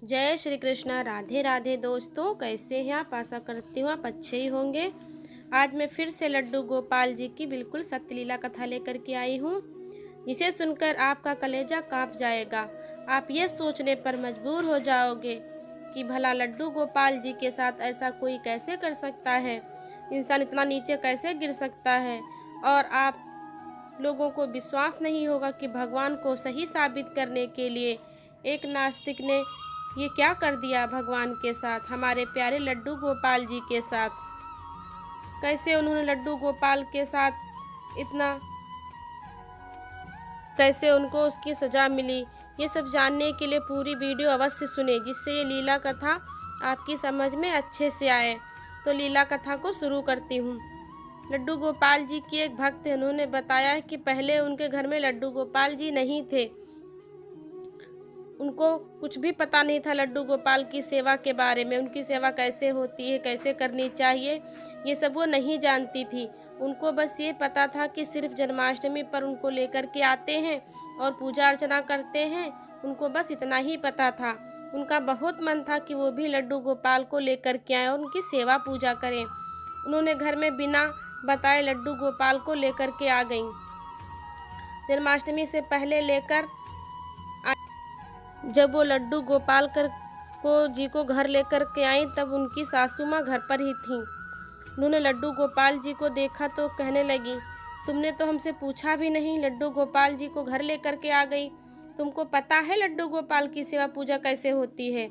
जय श्री कृष्णा, राधे राधे दोस्तों। कैसे हैं आप? आशा करती हूँ आप अच्छे ही होंगे। आज मैं फिर से लड्डू गोपाल जी की बिल्कुल सत्य लीला कथा लेकर के आई हूँ, जिसे सुनकर आपका कलेजा कांप जाएगा। आप ये सोचने पर मजबूर हो जाओगे कि भला लड्डू गोपाल जी के साथ ऐसा कोई कैसे कर सकता है, इंसान इतना नीचे कैसे गिर सकता है। और आप लोगों को विश्वास नहीं होगा कि भगवान को सही साबित करने के लिए एक नास्तिक ने ये क्या कर दिया भगवान के साथ, हमारे प्यारे लड्डू गोपाल जी के साथ। कैसे उन्होंने लड्डू गोपाल के साथ इतना, कैसे उनको उसकी सज़ा मिली, ये सब जानने के लिए पूरी वीडियो अवश्य सुने, जिससे ये लीला कथा आपकी समझ में अच्छे से आए। तो लीला कथा को शुरू करती हूँ। लड्डू गोपाल जी की एक भक्त है, उन्होंने बताया कि पहले उनके घर में लड्डू गोपाल जी नहीं थे। उनको कुछ भी पता नहीं था लड्डू गोपाल की सेवा के बारे में, उनकी सेवा कैसे होती है, कैसे करनी चाहिए, ये सब वो नहीं जानती थी। उनको बस ये पता था कि सिर्फ जन्माष्टमी पर उनको लेकर के आते हैं और पूजा अर्चना करते हैं, उनको बस इतना ही पता था। उनका बहुत मन था कि वो भी लड्डू गोपाल को लेकर के आए और उनकी सेवा पूजा करें। उन्होंने घर में बिना बताए लड्डू गोपाल को लेकर के आ गईं। जन्माष्टमी से पहले लेकर जब वो लड्डू गोपाल जी को घर लेकर के आई, तब उनकी सासू माँ घर पर ही थीं। उन्होंने लड्डू गोपाल जी को देखा तो कहने लगी, तुमने तो हमसे पूछा भी नहीं, लड्डू गोपाल जी को घर लेकर के आ गई। तुमको पता है लड्डू गोपाल की सेवा पूजा कैसे होती है?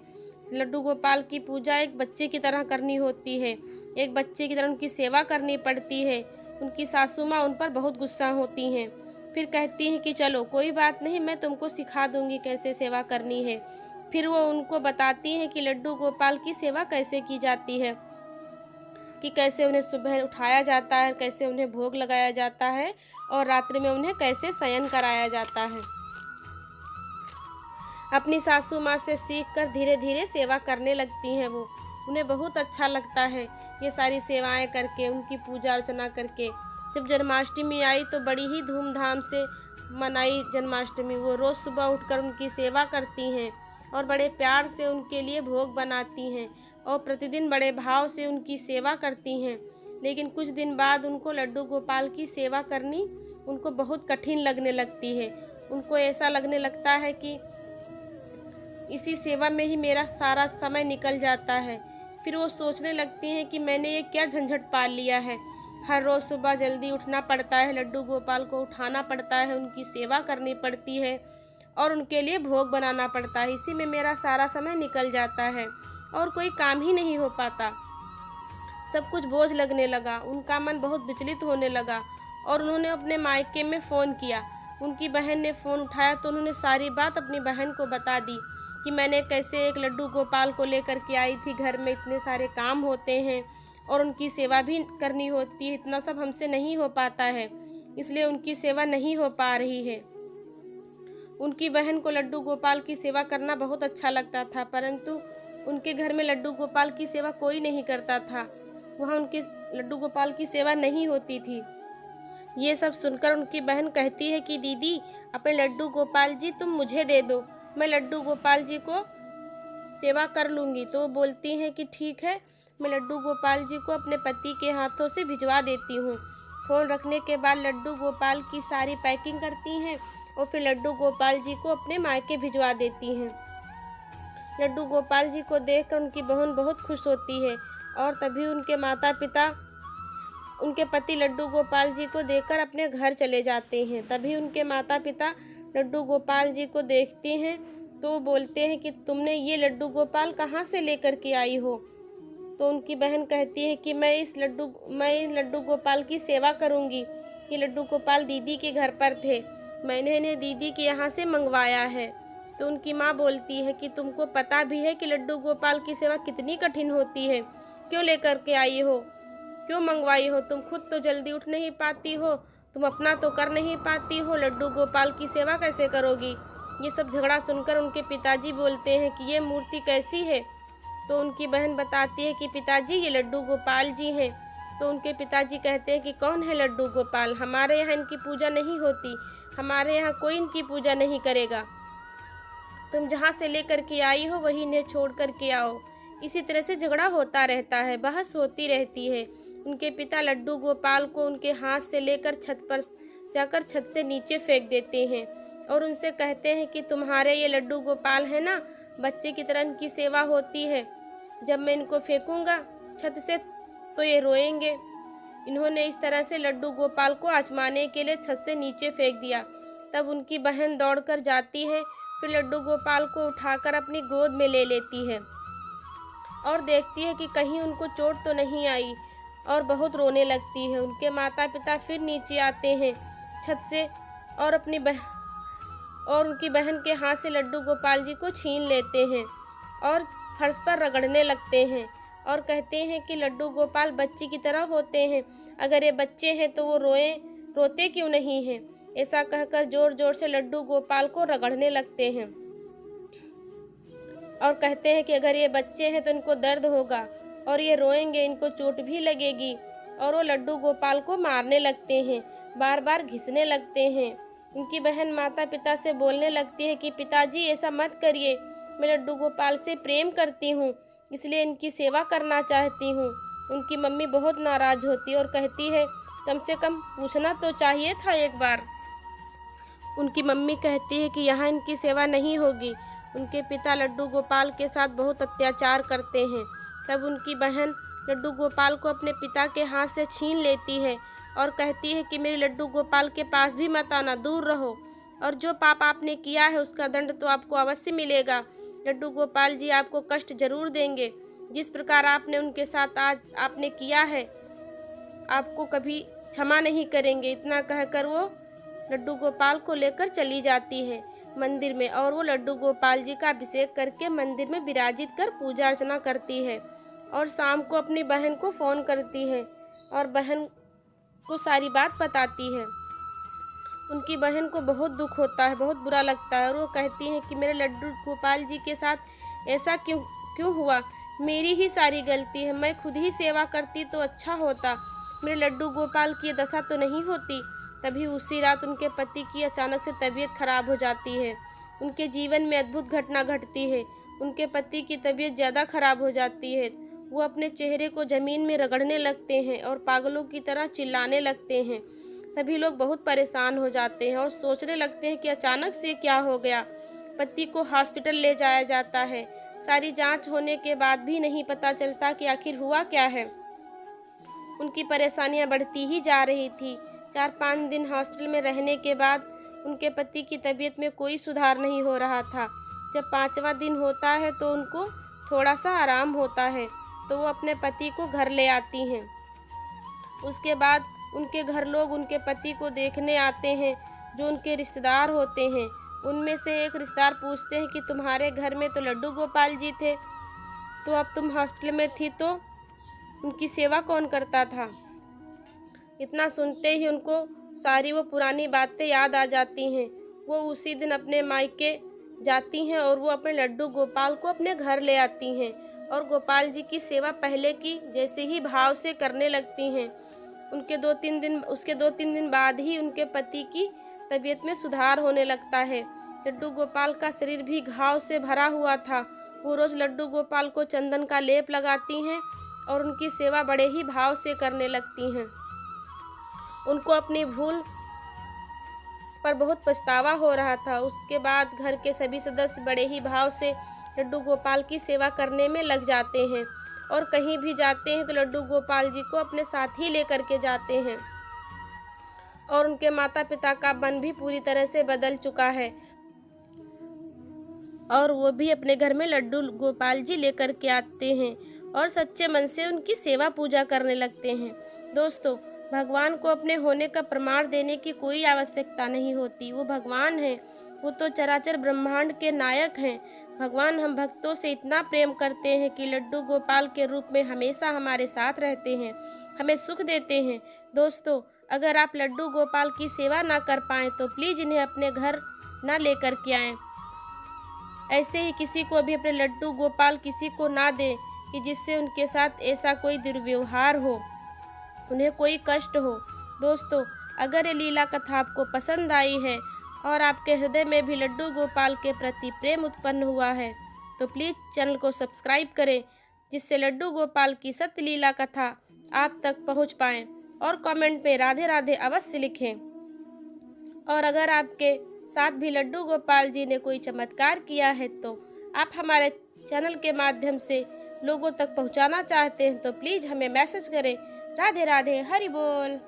लड्डू गोपाल की पूजा एक बच्चे की तरह करनी होती है, एक बच्चे की तरह उनकी सेवा करनी पड़ती है। उनकी सासू माँ उन पर बहुत गुस्सा होती हैं। फिर कहती हैं कि चलो कोई बात नहीं, मैं तुमको सिखा दूंगी कैसे सेवा करनी है। फिर वो उनको बताती हैं कि लड्डू गोपाल की सेवा कैसे की जाती है, कि कैसे उन्हें सुबह उठाया जाता है, कैसे उन्हें भोग लगाया जाता है और रात्रि में उन्हें कैसे शयन कराया जाता है। अपनी सासू माँ से सीखकर धीरे धीरे सेवा करने लगती हैं वो। उन्हें बहुत अच्छा लगता है ये सारी सेवाएं करके, उनकी पूजा अर्चना करके। जब जन्माष्टमी आई तो बड़ी ही धूमधाम से मनाई जन्माष्टमी। वो रोज़ सुबह उठकर उनकी सेवा करती हैं और बड़े प्यार से उनके लिए भोग बनाती हैं और प्रतिदिन बड़े भाव से उनकी सेवा करती हैं। लेकिन कुछ दिन बाद उनको लड्डू गोपाल की सेवा करनी उनको बहुत कठिन लगने लगती है। उनको ऐसा लगने लगता है कि इसी सेवा में ही मेरा सारा समय निकल जाता है। फिर वो सोचने लगती हैं कि मैंने ये क्या झंझट पाल लिया है। हर रोज़ सुबह जल्दी उठना पड़ता है, लड्डू गोपाल को उठाना पड़ता है, उनकी सेवा करनी पड़ती है और उनके लिए भोग बनाना पड़ता है। इसी में मेरा सारा समय निकल जाता है और कोई काम ही नहीं हो पाता। सब कुछ बोझ लगने लगा। उनका मन बहुत विचलित होने लगा और उन्होंने अपने मायके में फ़ोन किया। उनकी बहन ने फ़ोन उठाया तो उन्होंने सारी बात अपनी बहन को बता दी कि मैंने कैसे एक लड्डू गोपाल को लेकर के आई थी। घर में इतने सारे काम होते हैं और उनकी सेवा भी करनी होती है, इतना सब हमसे नहीं हो पाता है, इसलिए उनकी सेवा नहीं हो पा रही है। उनकी बहन को लड्डू गोपाल की सेवा करना बहुत अच्छा लगता था, परंतु उनके घर में लड्डू गोपाल की सेवा कोई नहीं करता था। वहाँ उनकी लड्डू गोपाल की सेवा नहीं होती थी। ये सब सुनकर उनकी बहन कहती है कि दीदी, अपने लड्डू गोपाल जी तुम मुझे दे दो, मैं लड्डू गोपाल जी को सेवा कर लूँगी। तो वो बोलती हैं कि ठीक है, मैं लड्डू गोपाल जी को अपने पति के हाथों से भिजवा देती हूँ। फ़ोन रखने के बाद लड्डू गोपाल की सारी पैकिंग करती हैं और फिर लड्डू गोपाल जी को अपने मायके भिजवा देती हैं। लड्डू गोपाल जी को देखकर उनकी बहन बहुत खुश होती है और तभी उनके माता पिता उनके पति लड्डू गोपाल जी को देखकर अपने घर चले जाते हैं। तभी उनके माता पिता लड्डू गोपाल जी को देखते हैं तो बोलते हैं कि तुमने ये लड्डू गोपाल कहाँ से लेकर के आई हो? तो उनकी बहन कहती है कि मैं लड्डू गोपाल की सेवा करूँगी। ये लड्डू गोपाल दीदी के घर पर थे, मैंने इन्हें दीदी के यहाँ से मंगवाया है। तो उनकी माँ बोलती है कि तुमको पता भी है कि लड्डू गोपाल की सेवा कितनी कठिन होती है, क्यों लेकर के आई हो, क्यों मंगवाई हो? तुम खुद तो जल्दी उठ नहीं पाती हो, तुम अपना तो कर नहीं पाती हो, लड्डू गोपाल की सेवा कैसे करोगी? ये सब झगड़ा सुनकर उनके पिताजी बोलते हैं कि ये मूर्ति कैसी है? तो उनकी बहन बताती है कि पिताजी, ये लड्डू गोपाल जी हैं। तो उनके पिताजी कहते हैं कि कौन है लड्डू गोपाल? हमारे यहाँ इनकी पूजा नहीं होती, हमारे यहाँ कोई इनकी पूजा नहीं करेगा। तुम जहाँ से लेकर के आई हो वही इन्हें छोड़ कर के आओ। इसी तरह से झगड़ा होता रहता है, बहस होती रहती है। उनके पिता लड्डू गोपाल को उनके हाथ से लेकर छत पर जाकर छत से नीचे फेंक देते हैं और उनसे कहते हैं कि तुम्हारे ये लड्डू गोपाल है ना, बच्चे की तरह इनकी सेवा होती है। जब मैं इनको फेंकूंगा छत से तो ये रोएंगे। इन्होंने इस तरह से लड्डू गोपाल को आजमाने के लिए छत से नीचे फेंक दिया। तब उनकी बहन दौड़कर जाती है, फिर लड्डू गोपाल को उठाकर अपनी गोद में ले लेती है और देखती है कि कहीं उनको चोट तो नहीं आई और बहुत रोने लगती है। उनके माता पिता फिर नीचे आते हैं छत से और उनकी बहन के हाथ से लड्डू गोपाल जी को छीन लेते हैं और फर्श पर रगड़ने लगते हैं और कहते हैं कि लड्डू गोपाल बच्ची की तरह होते हैं, अगर ये बच्चे हैं तो वो रोते क्यों नहीं हैं। ऐसा कहकर जोर जोर से लड्डू गोपाल को रगड़ने लगते हैं और कहते हैं कि अगर ये बच्चे हैं तो इनको दर्द होगा और ये रोएंगे, इनको चोट भी लगेगी। और वो लड्डू गोपाल को मारने लगते हैं, बार बार घिसने लगते हैं। उनकी बहन माता पिता से बोलने लगती है कि पिताजी ऐसा मत करिए, मैं लड्डू गोपाल से प्रेम करती हूँ, इसलिए इनकी सेवा करना चाहती हूँ। उनकी मम्मी बहुत नाराज़ होती है और कहती है कम से कम पूछना तो चाहिए था एक बार। उनकी मम्मी कहती है कि यहाँ इनकी सेवा नहीं होगी। उनके पिता लड्डू गोपाल के साथ बहुत अत्याचार करते हैं। तब उनकी बहन लड्डू गोपाल को अपने पिता के हाथ से छीन लेती है और कहती है कि मेरे लड्डू गोपाल के पास भी मत आना, दूर रहो, और जो पाप आपने किया है उसका दंड तो आपको अवश्य मिलेगा। लड्डू गोपाल जी आपको कष्ट जरूर देंगे, जिस प्रकार आपने उनके साथ आज आपने किया है आपको कभी क्षमा नहीं करेंगे। इतना कहकर वो लड्डू गोपाल को लेकर चली जाती है मंदिर में और वो लड्डू गोपाल जी का अभिषेक करके मंदिर में विराजित कर पूजा अर्चना करती है और शाम को अपनी बहन को फ़ोन करती है और बहन को सारी बात बताती है। उनकी बहन को बहुत दुख होता है, बहुत बुरा लगता है और वो कहती है कि मेरे लड्डू गोपाल जी के साथ ऐसा क्यों हुआ, मेरी ही सारी गलती है, मैं खुद ही सेवा करती तो अच्छा होता, मेरे लड्डू गोपाल की दशा तो नहीं होती। तभी उसी रात उनके पति की अचानक से तबीयत खराब हो जाती है। उनके जीवन में अद्भुत घटना घटती है। उनके पति की तबीयत ज़्यादा खराब हो जाती है। वो अपने चेहरे को ज़मीन में रगड़ने लगते हैं और पागलों की तरह चिल्लाने लगते हैं। सभी लोग बहुत परेशान हो जाते हैं और सोचने लगते हैं कि अचानक से क्या हो गया। पति को हॉस्पिटल ले जाया जाता है। सारी जांच होने के बाद भी नहीं पता चलता कि आखिर हुआ क्या है। उनकी परेशानियां बढ़ती ही जा रही थी। 4-5 दिन हॉस्पिटल में रहने के बाद उनके पति की तबीयत में कोई सुधार नहीं हो रहा था। जब 5वां दिन होता है तो उनको थोड़ा सा आराम होता है तो वो अपने पति को घर ले आती हैं। उसके बाद उनके घर लोग उनके पति को देखने आते हैं, जो उनके रिश्तेदार होते हैं। उनमें से एक रिश्तेदार पूछते हैं कि तुम्हारे घर में तो लड्डू गोपाल जी थे, तो अब तुम हॉस्पिटल में थी तो उनकी सेवा कौन करता था। इतना सुनते ही उनको सारी वो पुरानी बातें याद आ जाती हैं। वो उसी दिन अपने मायके जाती हैं और वो अपने लड्डू गोपाल को अपने घर ले आती हैं और गोपाल जी की सेवा पहले की जैसे ही भाव से करने लगती हैं। उसके 2-3 दिन बाद ही उनके पति की तबीयत में सुधार होने लगता है। लड्डू गोपाल का शरीर भी घाव से भरा हुआ था। वो रोज़ लड्डू गोपाल को चंदन का लेप लगाती हैं और उनकी सेवा बड़े ही भाव से करने लगती हैं। उनको अपनी भूल पर बहुत पछतावा हो रहा था। उसके बाद घर के सभी सदस्य बड़े ही भाव से लड्डू गोपाल की सेवा करने में लग जाते हैं और कहीं भी जाते हैं तो लड्डू गोपाल जी को अपने साथ ही लेकर के जाते हैं। और उनके माता पिता का मन भी पूरी तरह से बदल चुका है और वो भी अपने घर में लड्डू गोपाल जी लेकर के आते हैं और सच्चे मन से उनकी सेवा पूजा करने लगते हैं। दोस्तों, भगवान को अपने होने का प्रमाण देने की कोई आवश्यकता नहीं होती। वो भगवान हैं, वो तो चराचर ब्रह्मांड के नायक हैं। भगवान हम भक्तों से इतना प्रेम करते हैं कि लड्डू गोपाल के रूप में हमेशा हमारे साथ रहते हैं, हमें सुख देते हैं। दोस्तों, अगर आप लड्डू गोपाल की सेवा ना कर पाएँ तो प्लीज़ इन्हें अपने घर ना लेकर के आएँ। ऐसे ही किसी को भी अपने लड्डू गोपाल किसी को ना दें कि जिससे उनके साथ ऐसा कोई दुर्व्यवहार हो, उन्हें कोई कष्ट हो। दोस्तों, अगर ये लीला कथा आपको पसंद आई है और आपके हृदय में भी लड्डू गोपाल के प्रति प्रेम उत्पन्न हुआ है, तो प्लीज़ चैनल को सब्सक्राइब करें, जिससे लड्डू गोपाल की सत्य लीला कथा आप तक पहुंच पाएँ। और कमेंट में राधे राधे अवश्य लिखें। और अगर आपके साथ भी लड्डू गोपाल जी ने कोई चमत्कार किया है तो आप हमारे चैनल के माध्यम से लोगों तक पहुंचाना चाहते हैं तो प्लीज़ हमें मैसेज करें। राधे राधे, हरि बोल।